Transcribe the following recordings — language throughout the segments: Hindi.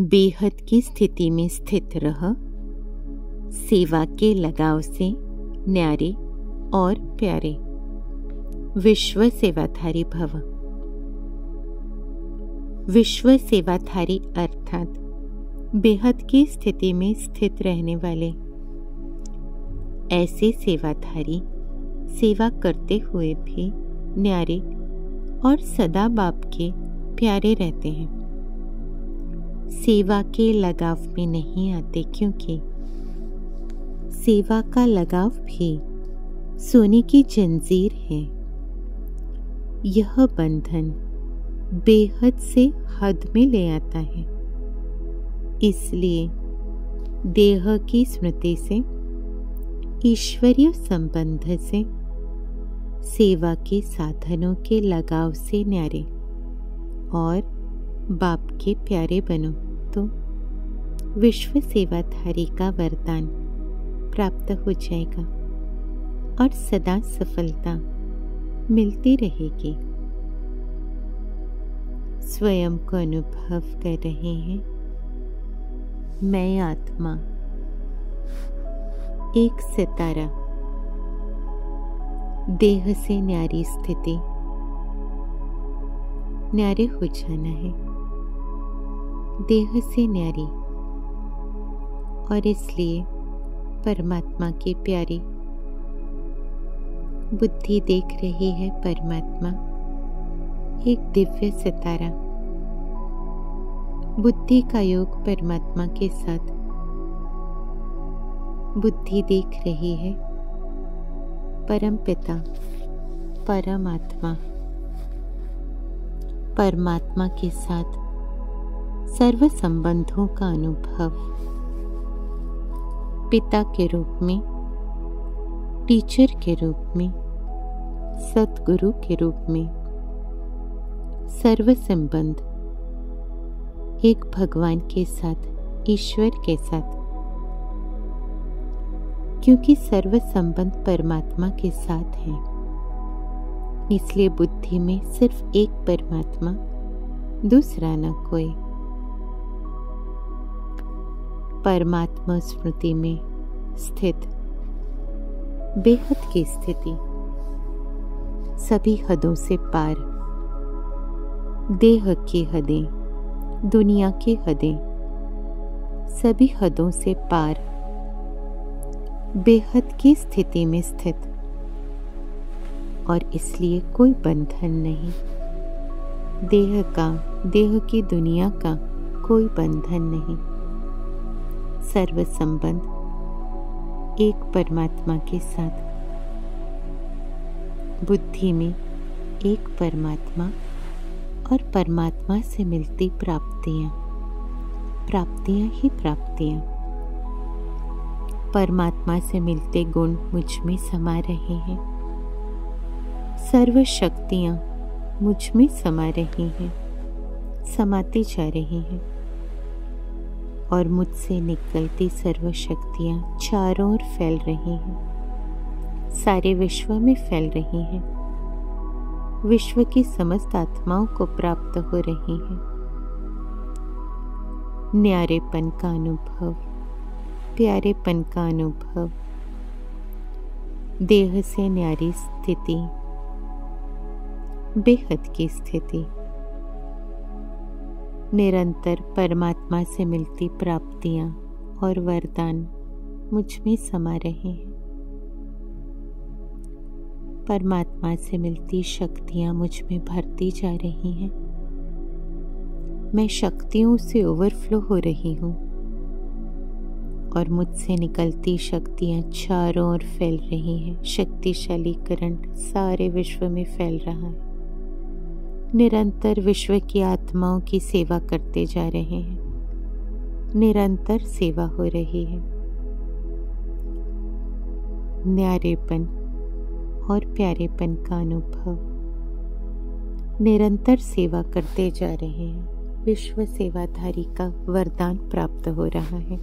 बेहद की स्थिति में स्थित रह, सेवा के लगाव से न्यारे और प्यारे। विश्व सेवाधारी भव। विश्व सेवाधारी अर्थात बेहद की स्थिति में स्थित रहने वाले ऐसे सेवाधारी सेवा करते हुए भी न्यारे और सदा बाप के प्यारे रहते हैं। सेवा के लगाव में नहीं आते, क्योंकि सेवा का लगाव भी सोने की जंजीर है। यह बंधन बेहद से हद में ले आता है। इसलिए देह की स्मृति से, ईश्वरीय संबंध से, सेवा के साधनों के लगाव से न्यारे और बाप के प्यारे बनो तो विश्व सेवाधारी का वरदान प्राप्त हो जाएगा और सदा सफलता मिलती रहेगी। स्वयं को अनुभव कर रहे हैं, मैं आत्मा एक सितारा, देह से न्यारी स्थिति, न्यारे हो जाना है, देह से न्यारी। और इसलिए परमात्मा की प्यारी बुद्धि देख रही है परमात्मा एक दिव्य सितारा। बुद्धि का योग परमात्मा के साथ, बुद्धि देख रही है परम पिता परमात्मा, परमात्मा के साथ सर्व संबंधों का अनुभव, पिता के रूप में, टीचर के रूप में, सतगुरु के रूप में, सर्व संबंध एक भगवान के साथ, ईश्वर के साथ, क्योंकि सर्व संबंध परमात्मा के साथ है। इसलिए बुद्धि में सिर्फ एक परमात्मा, दूसरा न कोई। परमात्मा स्मृति में स्थित बेहद की स्थिति, सभी हदों से पार, देह की हदें, दुनिया की हदें, सभी हदों से पार, बेहद की स्थिति में स्थित। और इसलिए कोई बंधन नहीं, देह का, देह की दुनिया का कोई बंधन नहीं। सर्व संबंध एक परमात्मा के साथ, बुद्धि में एक परमात्मा और परमात्मा से मिलती प्राप्तियां, प्राप्तियां ही प्राप्तियां। परमात्मा से मिलते गुण मुझ में समा रहे हैं, सर्व शक्तियां मुझ में समा रही हैं, समाती जा रही हैं। और मुझसे निकलती सर्व शक्तियां चारों ओर फैल रही हैं, सारे विश्व में फैल रही हैं, विश्व की समस्त आत्माओं को प्राप्त हो रही हैं। न्यारेपन का अनुभव, प्यारेपन का अनुभव, देह से न्यारी स्थिति, बेहद की स्थिति, निरंतर परमात्मा से मिलती प्राप्तियां और वरदान मुझ में समा रहे हैं। परमात्मा से मिलती शक्तियां मुझ में भरती जा रही हैं। मैं शक्तियों से ओवरफ्लो हो रही हूँ और मुझसे निकलती शक्तियां चारों ओर फैल रही हैं। शक्तिशाली करंट सारे विश्व में फैल रहा है। निरंतर विश्व की आत्माओं की सेवा करते जा रहे हैं, निरंतर सेवा हो रही है। न्यारेपन और प्यारेपन का अनुभव, निरंतर सेवा करते जा रहे हैं। विश्व सेवाधारी का वरदान प्राप्त हो रहा है।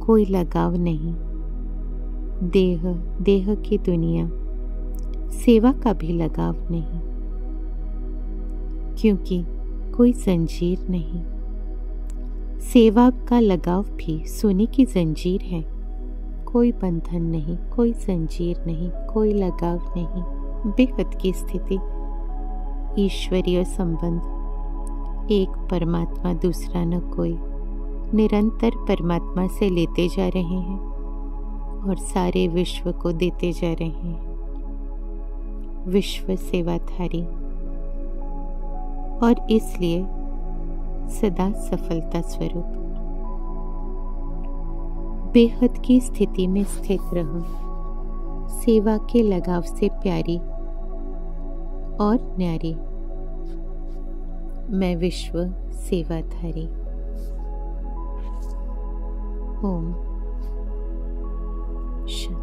कोई लगाव नहीं, देह, देह की दुनिया, सेवा का भी लगाव नहीं, क्योंकि कोई जंजीर नहीं, सेवा का लगाव भी सोने की जंजीर है। कोई बंधन नहीं, कोई जंजीर नहीं, कोई लगाव नहीं। बेहद की स्थिति, ईश्वरीय संबंध, एक परमात्मा दूसरा न कोई, निरंतर परमात्मा से लेते जा रहे हैं और सारे विश्व को देते जा रहे हैं। विश्व सेवाधारी और इसलिए सदा सफलता स्वरूप। बेहद की स्थिति में स्थित रहूं, सेवा के लगाव से प्यारी और न्यारी। मैं विश्व सेवाधारी। ओम शांति।